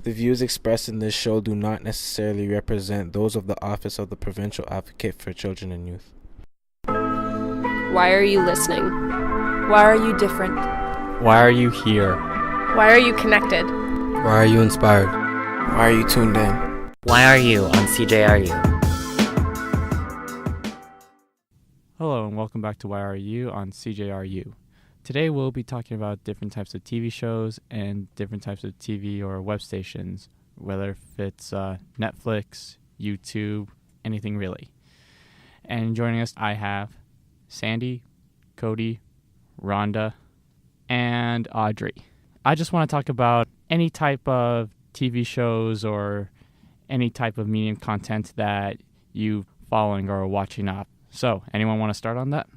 The views expressed in this show do not necessarily represent those of the Office of the Provincial Advocate for Children and Youth. Why are you listening? Why are you different? Why are you here? Why are you connected? Why are you inspired? Why are you tuned in? Why are you on CJRU? Hello and welcome back to YRU on CJRU. Today we'll be talking about different types of TV shows and different types of TV or web stations, whether if it's Netflix, YouTube, anything really. And joining us I have Sandy, Cody, Rhonda, and Audrey. I just want to talk about any type of TV shows or any type of medium content that you following or watching up. So, anyone want to start on that?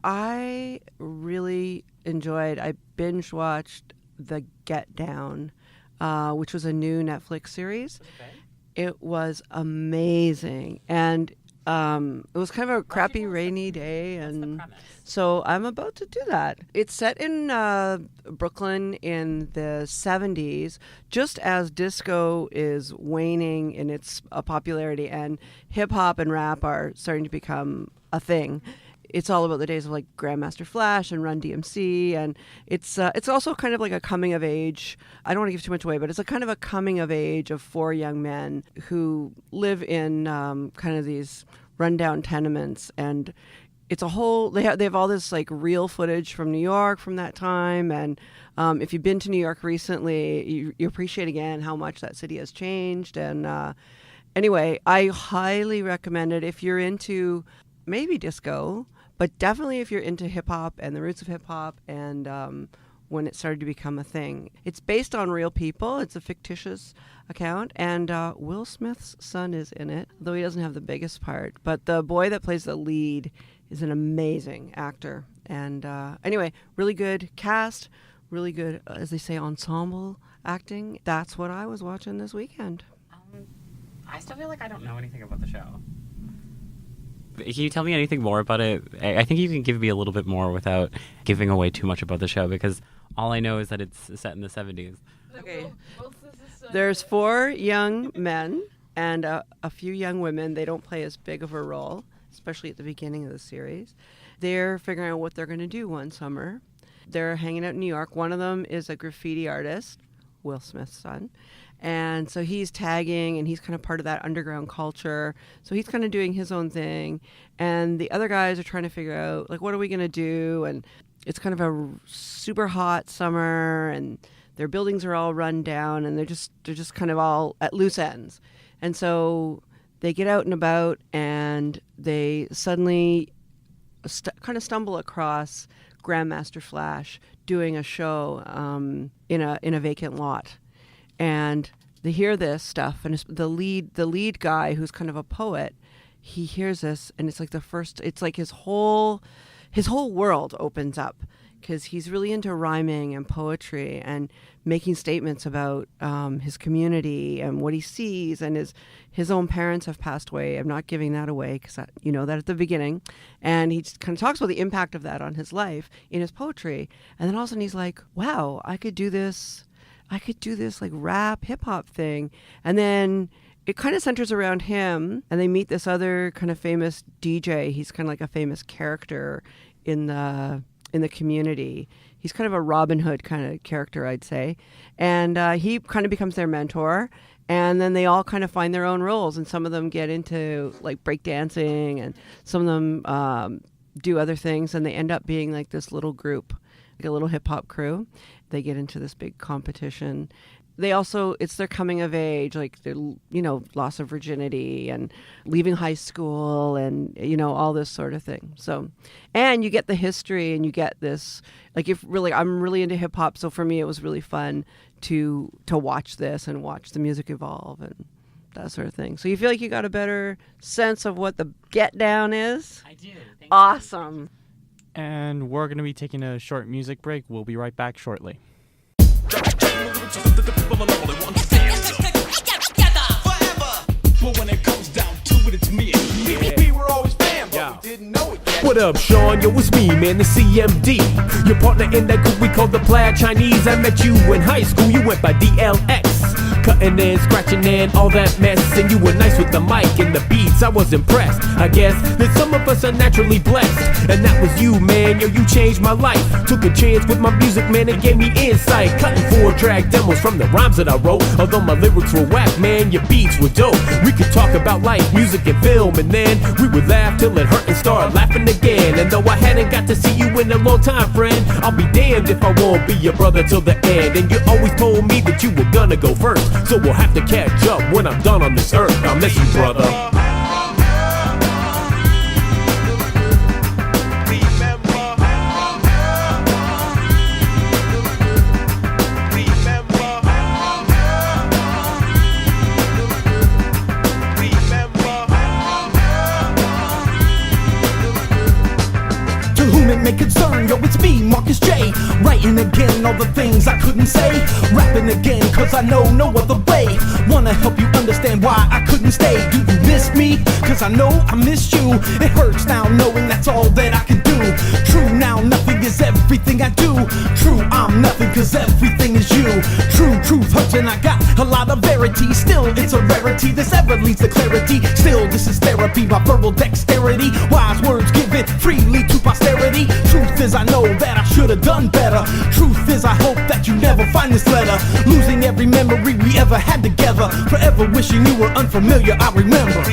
I really enjoyed, I binge-watched The Get Down, which was a new Netflix series. Okay. It was amazing. And it was kind of a crappy rainy day, and so I'm about to do that. It's set in Brooklyn in the 70s, just as disco is waning in its popularity and hip-hop and rap are starting to become a thing. It's all about the days of like Grandmaster Flash and Run DMC, and it's also kind of like a coming of age. I don't want to give too much away, but it's a kind of a coming of age of four young men who live in kind of these rundown tenements, and it's a whole. They have all this like real footage from New York from that time, and if you've been to New York recently, you appreciate again how much that city has changed. And anyway, I highly recommend it if you're into maybe disco. But definitely if you're into hip-hop and the roots of hip-hop and when it started to become a thing. It's based on real people. It's a fictitious account. And Will Smith's son is in it, though he doesn't have the biggest part. But the boy that plays the lead is an amazing actor. And anyway, really good cast, really good, as they say, ensemble acting. That's what I was watching this weekend. I still feel like I don't know anything about the show. Can you tell me anything more about it? I think you can give me a little bit more without giving away too much about the show, because all I know is that it's set in the 70s. Okay. There's four young men and a few young women. They don't play as big of a role, especially at the beginning of the series. They're figuring out what they're going to do one summer. They're hanging out in New York. One of them is a graffiti artist, Will Smith's son. And so he's tagging, and he's kind of part of that underground culture. So he's kind of doing his own thing. And the other guys are trying to figure out, like, what are we going to do? And it's kind of a super hot summer, and their buildings are all run down, and they're just kind of all at loose ends. And so they get out and about, and they suddenly kind of stumble across Grandmaster Flash doing a show in a vacant lot. And they hear this stuff, and the lead guy, who's kind of a poet, he hears this, and it's like it's like his whole world opens up, because he's really into rhyming and poetry and making statements about his community and what he sees, and his own parents have passed away. I'm not giving that away, because you know that at the beginning, and he just kind of talks about the impact of that on his life in his poetry, and then all of a sudden he's like, wow, I could do this like rap hip hop thing. And then it kind of centers around him, and they meet this other kind of famous DJ. He's kind of like a famous character in the community. He's kind of a Robin Hood kind of character, I'd say. And he kind of becomes their mentor. And then they all kind of find their own roles, and some of them get into like breakdancing, and some of them do other things, and they end up being like this little group, like a little hip hop crew. They get into this big competition. They also, it's their coming of age, like their, loss of virginity and leaving high school, and, all this sort of thing. So, and you get the history, and you get this, like, I'm really into hip hop. So for me, it was really fun to watch this and watch the music evolve and that sort of thing. So you feel like you got a better sense of what the Get Down is? I do. Thank awesome. You. And we're going to be taking a short music break. We'll be right back shortly. What up, Sean? Yo, it's me, man, the CMD. Your partner in that group we call the Plaid Chinese. I met you in high school, you went by DLX. Cutting cutting and scratching and all that mess. And you were nice with the mic and the beats, I was impressed. I guess that some of us are naturally blessed, and that was you, man. Yo, you changed my life. Took a chance with my music, man, it gave me insight. Cutting 4-track demos from the rhymes that I wrote. Although my lyrics were whack, man, your beats were dope. We could talk about life, music, and film, and then we would laugh till it hurt and start laughing again. And though I hadn't got to see you in a long time, friend, I'll be damned if I won't be your brother till the end. And you always told me that you were gonna go first, so we'll have to catch up when I'm done on this earth. I miss you, brother. May concern, yo, it's me, Marcus J. Writing again all the things I couldn't say. Rapping again, cause I know no other way. Wanna help you understand why I couldn't stay. Do you miss me? Cause I know I miss you. It hurts now knowing that's all that I can do. True, now nothing is everything I do. True, I'm nothing cause everything is you. True, truth hurts and I got a lot of verity. Still, it's a rarity, this ever leads to clarity. Still, this is therapy, my verbal dexterity. Wise words given freely to posterity. Truth is I know that I should have done better. Truth is I hope that you never find this letter. Losing every memory we ever had together. Forever wishing you were unfamiliar, I remember.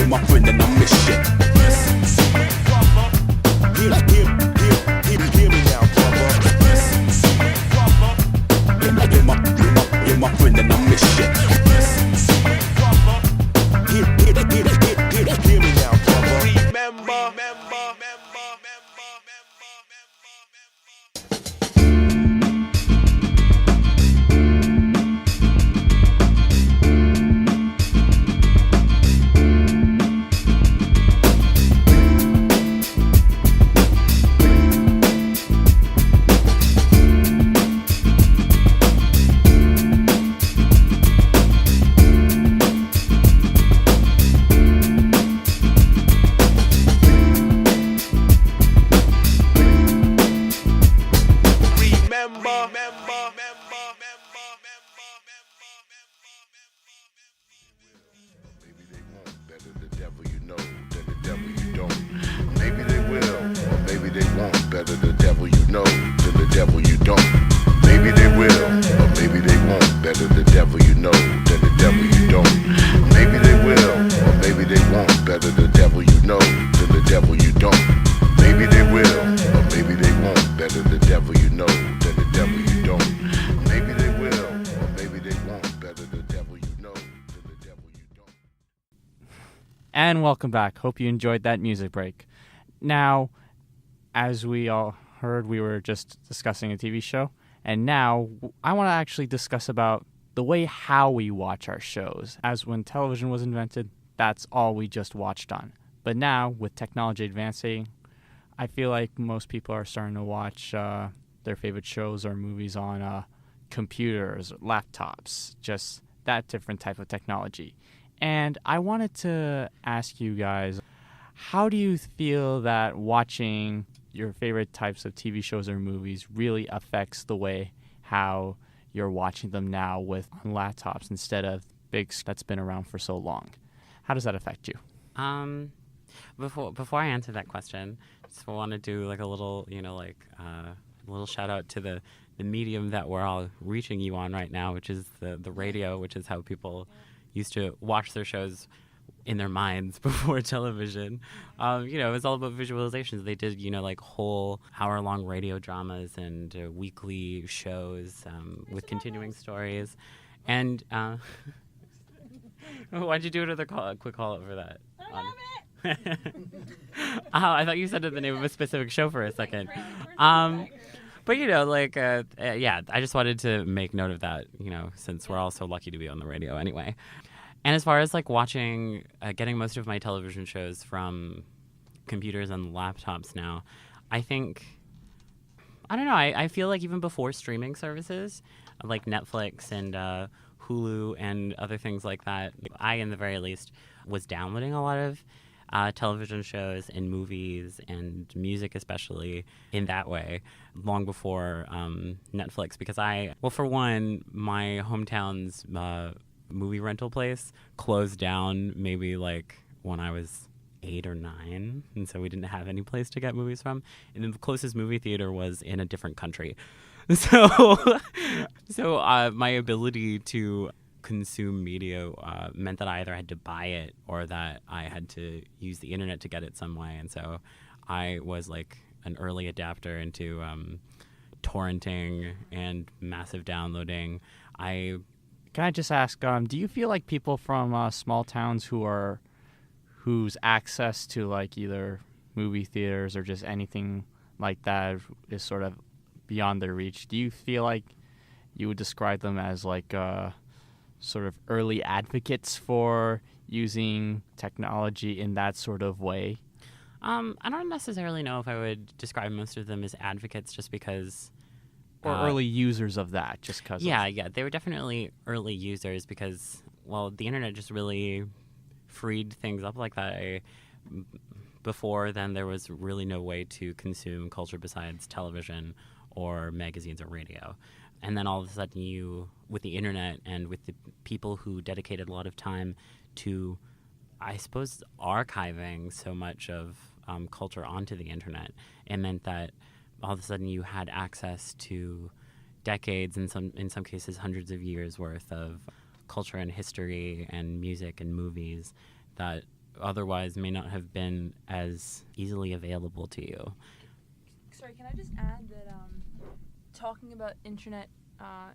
My friend and I miss you. Hear me now, brother. You're my friend and I miss you. Hear me now, brother. Remember. And welcome back. Hope you enjoyed that music break. Now, as we all heard, we were just discussing a TV show. And now I want to actually discuss about the way how we watch our shows. As when television was invented, that's all we just watched on. But now, with technology advancing, I feel like most people are starting to watch their favorite shows or movies on computers, laptops, just that different type of technology. And I wanted to ask you guys, how do you feel that watching your favorite types of TV shows or movies really affects the way how you're watching them now with on laptops instead of big that's been around for so long? How does that affect you? Before I answer that question, just want to do like a little, a little shout out to the medium that we're all reaching you on right now, which is the radio, which is how people used to watch their shows in their minds before television. It was all about visualizations. They did, like whole hour-long radio dramas and weekly shows with continuing stories. And why'd you do another quick call-out for that? I love it! I thought you said the name of a specific show for a second. But, I just wanted to make note of that, since we're all so lucky to be on the radio anyway. And as far as, watching, getting most of my television shows from computers and laptops now, I don't know, I feel like even before streaming services like Netflix and Hulu and other things like that, I, in the very least, was downloading a lot of television shows and movies and music, especially in that way, long before Netflix. Because for one, my hometown's movie rental place closed down maybe like when I was 8 or 9, and so we didn't have any place to get movies from. And then the closest movie theater was in a different country. So my ability to consume media meant that I either had to buy it or that I had to use the internet to get it some way. And so I was like an early adapter into torrenting and massive downloading. Can I just ask, do you feel like people from small towns whose access to like either movie theaters or just anything like that is sort of beyond their reach, do you feel like you would describe them as like sort of early advocates for using technology in that sort of way? I don't necessarily know if I would describe most of them as advocates, just because... Or early users of that, just because... Yeah, they were definitely early users because, well, the internet just really freed things up like that. Before then, there was really no way to consume culture besides television or magazines or radio. And then all of a sudden with the internet and with the people who dedicated a lot of time to, I suppose, archiving so much of culture onto the internet, it meant that all of a sudden you had access to decades, in some cases hundreds of years worth of culture and history and music and movies that otherwise may not have been as easily available to you. Sorry, can I just add that talking about internet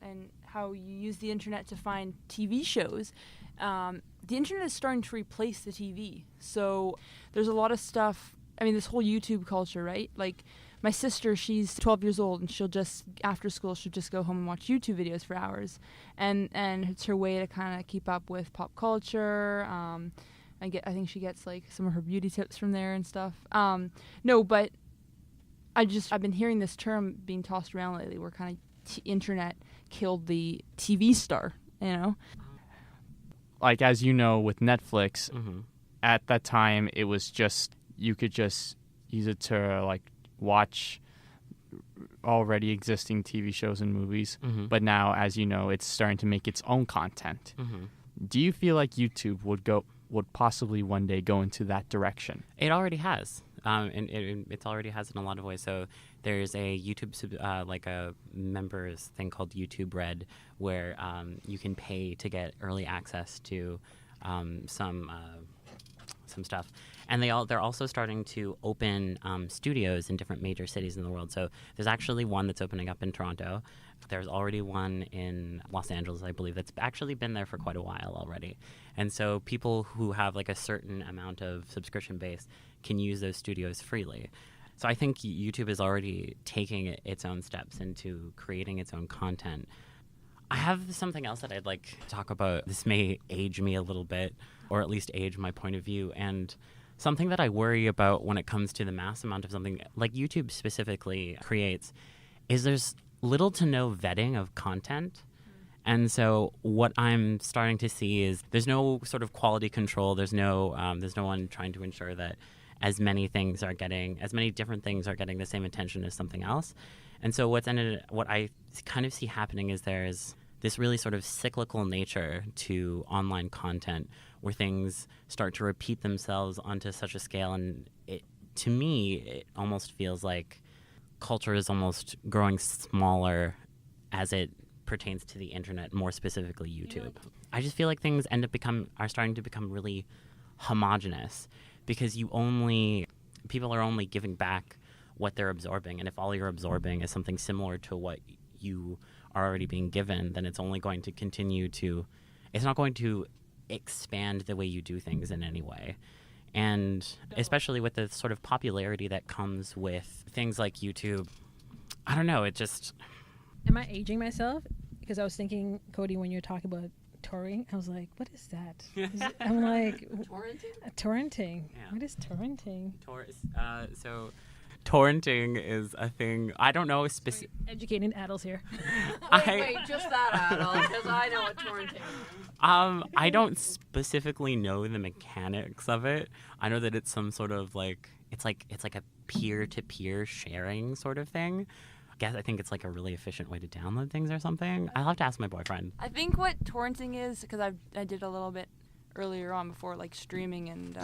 and how you use the internet to find TV shows, the internet is starting to replace the TV. So there's a lot of stuff, I mean, this whole YouTube culture, right? Like, my sister, she's 12 years old, and after school, she'll just go home and watch YouTube videos for hours. And it's her way to kind of keep up with pop culture. I think she gets, like, some of her beauty tips from there and stuff. No, but I've been hearing this term being tossed around lately where kind of internet killed the TV star, you know? Like, as you know, with Netflix, at that time, it was just, you could just use it to, like, watch already existing TV shows and movies. But now, as you know, it's starting to make its own content. Do you feel like YouTube would possibly one day go into that direction? It already has. And it already has in a lot of ways. So there's a YouTube, like a members thing called YouTube Red, where you can pay to get early access to some stuff. And they're also starting to open studios in different major cities in the world. So there's actually one that's opening up in Toronto. There's already one in Los Angeles, I believe, that's actually been there for quite a while already. And so people who have like a certain amount of subscription base can use those studios freely. So I think YouTube is already taking its own steps into creating its own content. I have something else that I'd like to talk about. This may age me a little bit, or at least age my point of view. And something that I worry about when it comes to the mass amount of something like YouTube specifically creates is there's little to no vetting of content. And so what I'm starting to see is there's no sort of quality control. There's no one trying to ensure that as many different things are getting the same attention as something else. And so what I kind of see happening is there's this really sort of cyclical nature to online content where things start to repeat themselves onto such a scale. And to me, it almost feels like culture is almost growing smaller as it pertains to the internet, more specifically YouTube. I just feel like things are starting to become really homogenous because people are only giving back what they're absorbing. And if all you're absorbing is something similar to what you are already being given, then it's only going to it's not going to expand the way you do things in any way. And especially with the sort of popularity that comes with things like YouTube, I don't know, it just... Am I aging myself? Because I was thinking, Cody, when you're talking about touring. I was like, what is that? I'm like, torrenting. Yeah. What is torrenting? So torrenting is a thing. I don't know specific. Educating adults here. Wait, just that adult, because I know what torrenting is. I don't specifically know the mechanics of it. I know that it's some sort of like it's like a peer-to-peer sharing sort of thing. I think it's like a really efficient way to download things or something. I'll have to ask my boyfriend. I think what torrenting is, because I did a little bit earlier on before like streaming and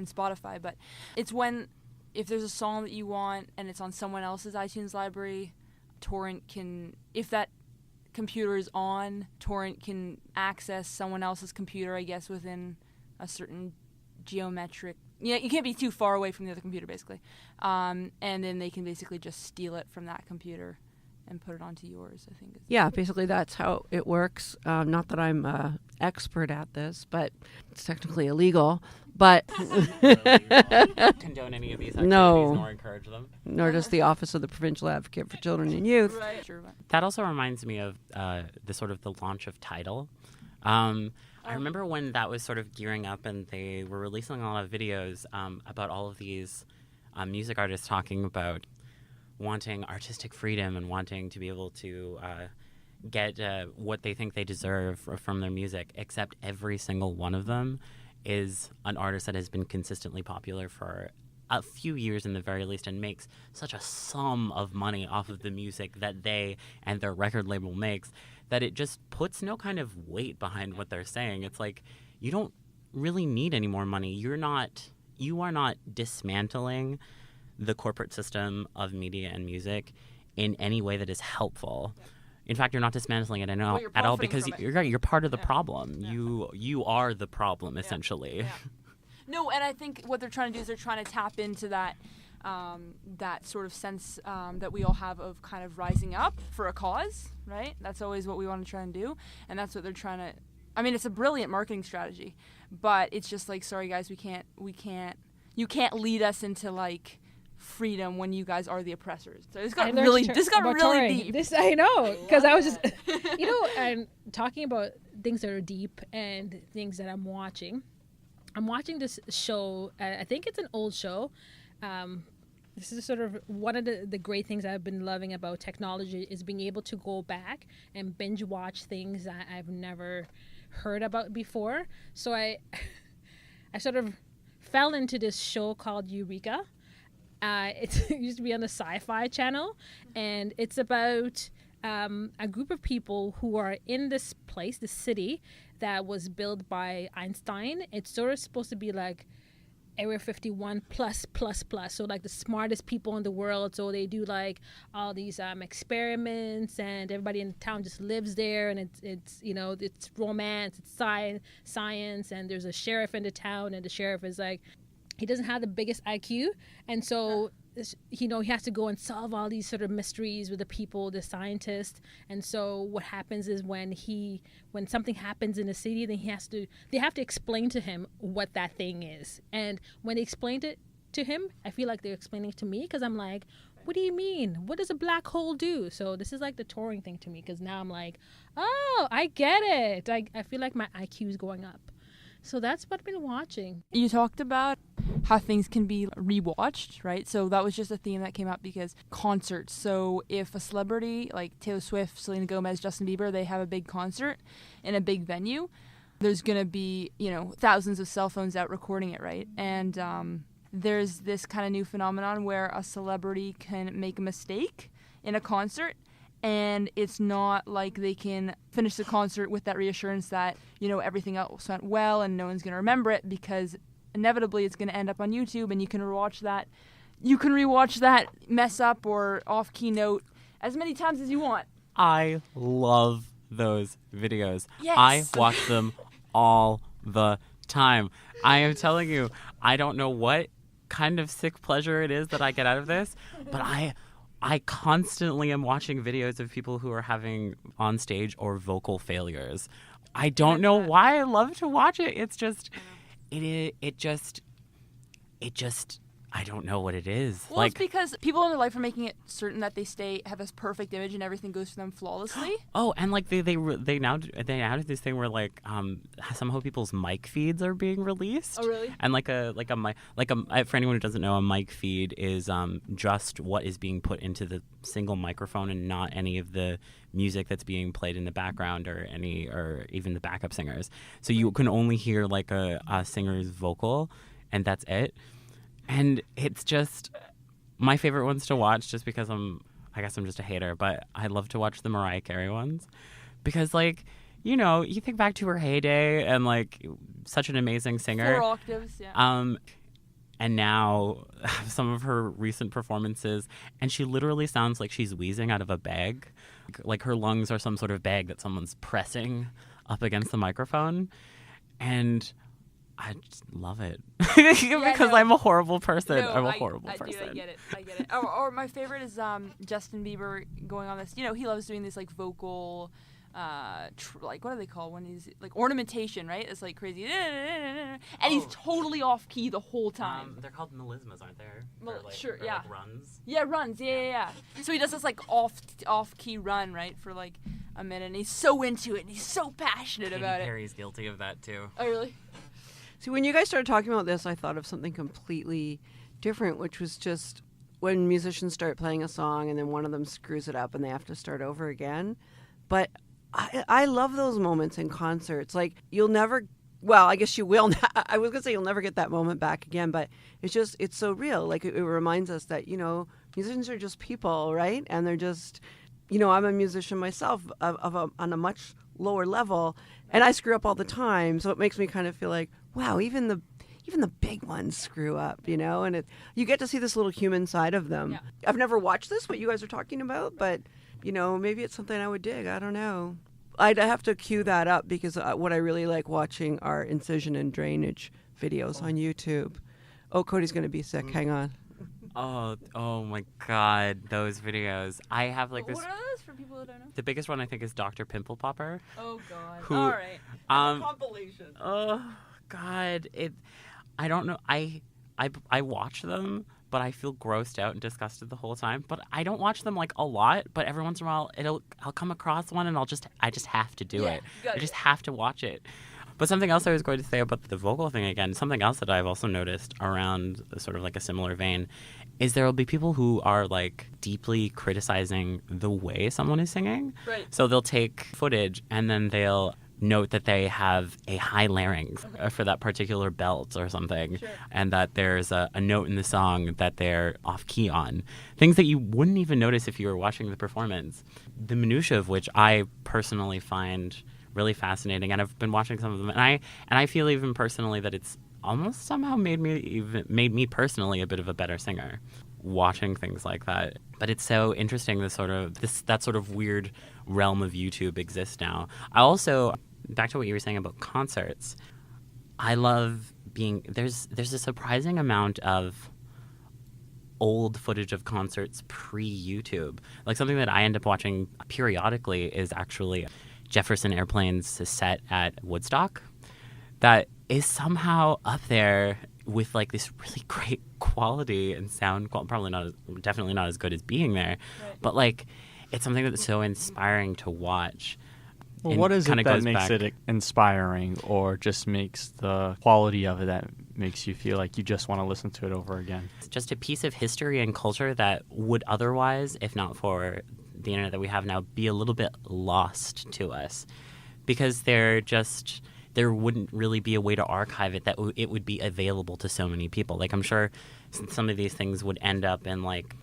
Spotify, but it's when if there's a song that you want and it's on someone else's iTunes library, torrent can, if that computer is on, torrent can access someone else's computer, I guess, within a certain geometric. Yeah, you can't be too far away from the other computer, basically. And then they can basically just steal it from that computer and put it onto yours, I think. Yeah, basically that's how it works. Not that I'm expert at this, but it's technically illegal. But condone any of these activities nor encourage them. Nor does the Office of the Provincial Advocate for Children and Youth. Right. Sure. That also reminds me of the launch of Tidal. I remember when that was sort of gearing up and they were releasing a lot of videos about all of these music artists talking about wanting artistic freedom and wanting to be able to get what they think they deserve from their music, except every single one of them is an artist that has been consistently popular for a few years in the very least and makes such a sum of money off of the music that they and their record label makes that it just puts no kind of weight behind what they're saying. It's like, you don't really need any more money. You are not dismantling the corporate system of media and music in any way that is helpful. In fact, you're not dismantling it at all because you're part of the problem. Yeah. You are the problem, essentially. Yeah. No, and I think what they're trying to do is they're trying to tap into that that sort of sense that we all have of kind of rising up for a cause, right? That's always what we want to try and do, and that's what they're trying to. I mean, it's a brilliant marketing strategy, but it's just like, sorry guys, you can't lead us into like freedom when you guys are the oppressors. So this got really deep. This I know, because I was just, I'm talking about things that are deep and things that I'm watching. I'm watching this show. I think it's an old show. This is sort of one of the great things I've been loving about technology is being able to go back and binge watch things that I've never heard about before. So I sort of fell into this show called Eureka. It used to be on the Sci-Fi Channel, and it's about a group of people who are in this place, this city that was built by Einstein. It's sort of supposed to be like Area 51 plus. So like the smartest people in the world. So they do like all these experiments, and everybody in town just lives there. And it's romance, it's science. And there's a sheriff in the town, and the sheriff is like, he doesn't have the biggest IQ, and so he has to go and solve all these sort of mysteries with the people, the scientists. And so what happens is when something happens in the city, then they have to explain to him what that thing is. And when they explained it to him, I feel like they're explaining it to me, because I'm like, what do you mean? What does a black hole do? So this is like the touring thing to me, because now I'm like, oh, I get it. I feel like my IQ is going up. So that's what I've been watching. You talked about how things can be rewatched, right? So that was just a theme that came up because concerts. So if a celebrity like Taylor Swift, Selena Gomez, Justin Bieber, they have a big concert in a big venue, there's going to be, thousands of cell phones out recording it, right? And there's this kind of new phenomenon where a celebrity can make a mistake in a concert, and it's not like they can finish the concert with that reassurance that, everything else went well and no one's going to remember it, because inevitably it's going to end up on YouTube, and you can rewatch that mess up or off-key note as many times as you want. I love those videos. Yes. I watch them all the time. I am telling you, I don't know what kind of sick pleasure it is that I get out of this, but I constantly am watching videos of people who are having on-stage or vocal failures. I don't know why I love to watch it. It's just, it just I don't know what it is. Well, it's because people in their life are making it certain that they have this perfect image and everything goes for them flawlessly. Oh, and like they now do this thing where like some of people's mic feeds are being released. Oh, really? And for anyone who doesn't know, a mic feed is just what is being put into the single microphone and not any of the music that's being played in the background or even the backup singers. So you can only hear like a singer's vocal, and that's it. And it's just my favorite ones to watch just because I guess I'm just a hater, but I love to watch the Mariah Carey ones because, like, you know, you think back to her heyday and, like, such an amazing singer. 4 octaves, yeah. And now some of her recent performances, and she literally sounds like she's wheezing out of a bag. Like her lungs are some sort of bag that someone's pressing up against the microphone. And I just love it because I'm a horrible person. No, I'm a horrible person. Dude, I get it. Or my favorite is Justin Bieber going on this. You know, he loves doing this like vocal, like what do they call when he's like ornamentation, right? It's like crazy, and he's totally off key the whole time. They're called melismas, aren't there? Well, like, sure, yeah. Like runs. Yeah, runs. Yeah. So he does this like off key run, right, for like a minute, and he's so into it, and he's so passionate about it. Harry's guilty of that too. Oh, really? See, when you guys started talking about this, I thought of something completely different, which was just when musicians start playing a song and then one of them screws it up and they have to start over again. But I love those moments in concerts. Like, you'll never, well, I guess you will. I was going to say you'll never get that moment back again, but it's so real. Like, it reminds us that, you know, musicians are just people, right? And they're just, you know, I'm a musician myself on a much lower level, and I screw up all the time. So it makes me kind of feel like, wow, even the big ones screw up, you know, and you get to see this little human side of them. Yeah. I've never watched this, what you guys are talking about, but, you know, maybe it's something I would dig. I don't know. I'd have to cue that up because what I really like watching are incision and drainage videos on YouTube. Oh, Cody's going to be sick. Hang on. Oh my God, those videos. I have like this. What are those for people who don't know? The biggest one I think is Dr. Pimple Popper. Oh God. All right. Compilation. Oh God, I don't know. I watch them, but I feel grossed out and disgusted the whole time. But I don't watch them like a lot. But every once in a while, I'll come across one and I just have to do it. I just have to watch it. But something else I was going to say about the vocal thing again, something else that I've also noticed around sort of like a similar vein, is there will be people who are like deeply criticizing the way someone is singing. Right. So they'll take footage and then they'll note that they have a high larynx for that particular belt or something, sure. And that there's a note in the song that they're off key on. Things that you wouldn't even notice if you were watching the performance. The minutiae of which I personally find really fascinating, and I've been watching some of them, and I feel even personally that it's almost somehow made me personally a bit of a better singer watching things like that. But it's so interesting that sort of weird realm of YouTube exists now. I also, back to what you were saying about concerts, I love there's a surprising amount of old footage of concerts pre-YouTube. Like something that I end up watching periodically is actually Jefferson Airplane's set at Woodstock that is somehow up there with like this really great quality and sound quality. Definitely not as good as being there, right. But like it's something that's so inspiring to watch. Well, what is it that makes it inspiring, or just makes the quality of it that makes you feel like you just want to listen to it over again? It's just a piece of history and culture that would otherwise, if not for the internet that we have now, be a little bit lost to us, because there wouldn't really be a way to archive it that it would be available to so many people. Like I'm sure some of these things would end up in like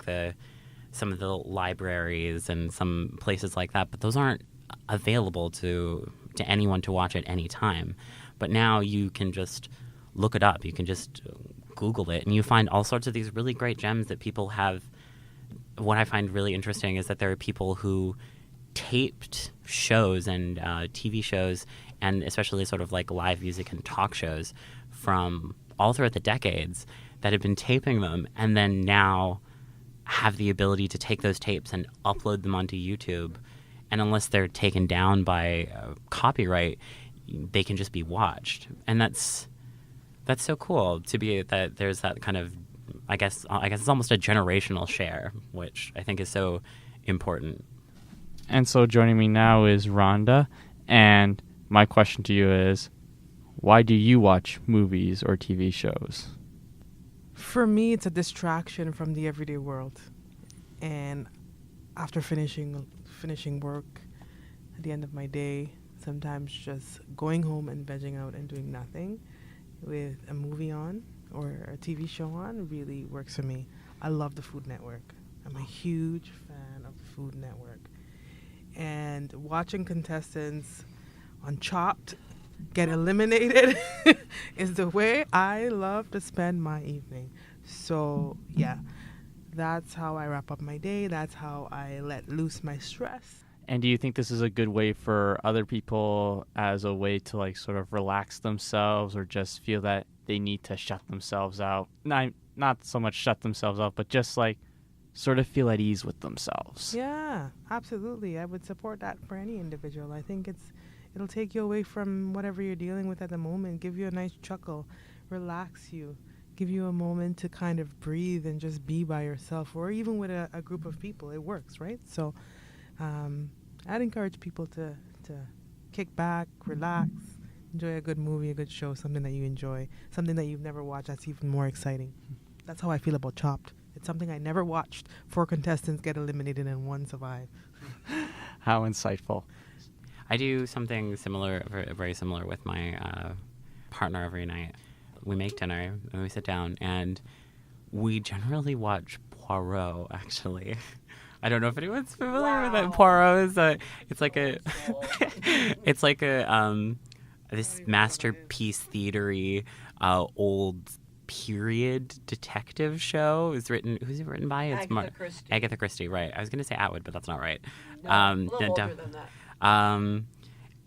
some of the libraries and some places like that, but those aren't available to anyone to watch at any time. But now you can just look it up. You can just Google it, and you find all sorts of these really great gems that people have. What I find really interesting is that there are people who taped shows and TV shows, and especially sort of like live music and talk shows from all throughout the decades that have been taping them, and then now have the ability to take those tapes and upload them onto YouTube. And unless they're taken down by copyright, they can just be watched. And that's so cool to be that there's that kind of I guess it's almost a generational share, which I think is so important. And so joining me now is Rhonda, and my question to you is, why do you watch movies or TV shows? For me, it's a distraction from the everyday world. And after finishing work at the end of my day, sometimes just going home and vegging out and doing nothing with a movie on or a TV show on really works for me. I love the Food Network. I'm a huge fan of the Food Network. And watching contestants on Chopped get eliminated is the way I love to spend my evening. So, yeah, that's how I wrap up my day. That's how I let loose my stress. And do you think this is a good way for other people as a way to like sort of relax themselves or just feel that they need to shut themselves out? Not so much shut themselves out, but just like sort of feel at ease with themselves. Yeah, absolutely. I would support that for any individual. I think it'll take you away from whatever you're dealing with at the moment, give you a nice chuckle, relax you, give you a moment to kind of breathe and just be by yourself, or even with a group of people. It works, right? So I'd encourage people to kick back, relax, enjoy a good movie, a good show, something that you enjoy, something that you've never watched that's even more exciting. That's how I feel about Chopped. It's something I never watched. 4 contestants get eliminated and 1 survive. How insightful. I do something similar, very similar with my partner every night. We make dinner and we sit down and we generally watch Poirot, actually. I don't know if anyone's familiar with it. Poirot is it's like a this masterpiece theatery old period detective show. Who's it written by? It's Agatha Christie, right. I was going to say Atwood, but that's not right. No, a little older than that.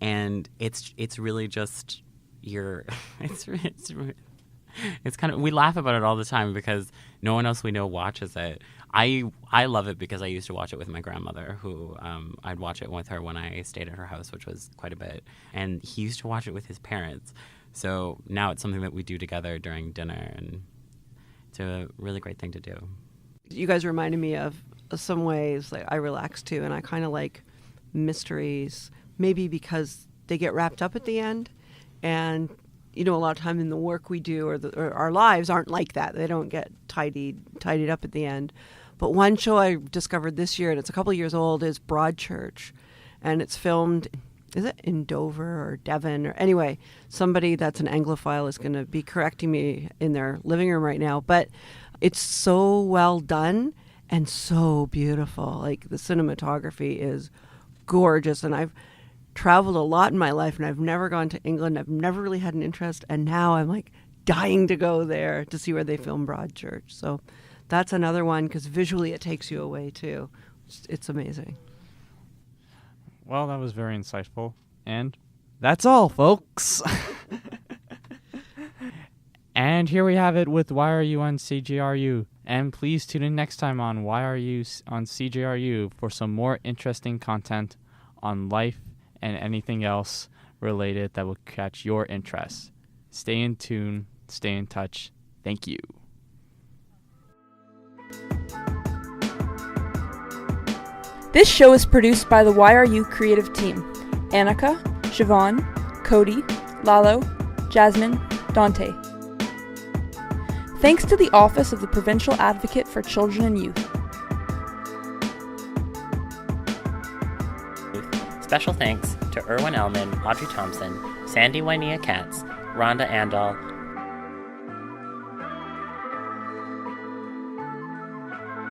And it's really just it's kind of, we laugh about it all the time because no one else we know watches it. I love it because I used to watch it with my grandmother, who I'd watch it with her when I stayed at her house, which was quite a bit. And he used to watch it with his parents. So now it's something that we do together during dinner, and it's a really great thing to do. You guys reminded me of some ways like I relax too, and I kind of like mysteries, maybe because they get wrapped up at the end, and a lot of time in the work we do or our lives aren't like that. They don't get tidied up at the end. But one show I discovered this year, and it's a couple of years old, is Broadchurch, and it's filmed. Is it in Dover or Devon? Or anyway, somebody that's an Anglophile is going to be correcting me in their living room right now. But it's so well done and so beautiful. Like the cinematography is gorgeous. And I've traveled a lot in my life, and I've never gone to England. I've never really had an interest. And now I'm like dying to go there to see where they film Broadchurch. So that's another one because visually it takes you away too. It's amazing. Well, that was very insightful. And that's all, folks. And here we have it with YRU on CJRU. And please tune in next time on YRU on CJRU for some more interesting content on life and anything else related that will catch your interest. Stay in tune. Stay in touch. Thank you. This show is produced by the YRU creative team: Annika, Siobhan, Cody, Lalo, Jasmine, Dante. Thanks to the Office of the Provincial Advocate for Children and Youth. Special thanks to Erwin Ellman, Audrey Thompson, Sandy Wynea Katz, Rhonda Andal,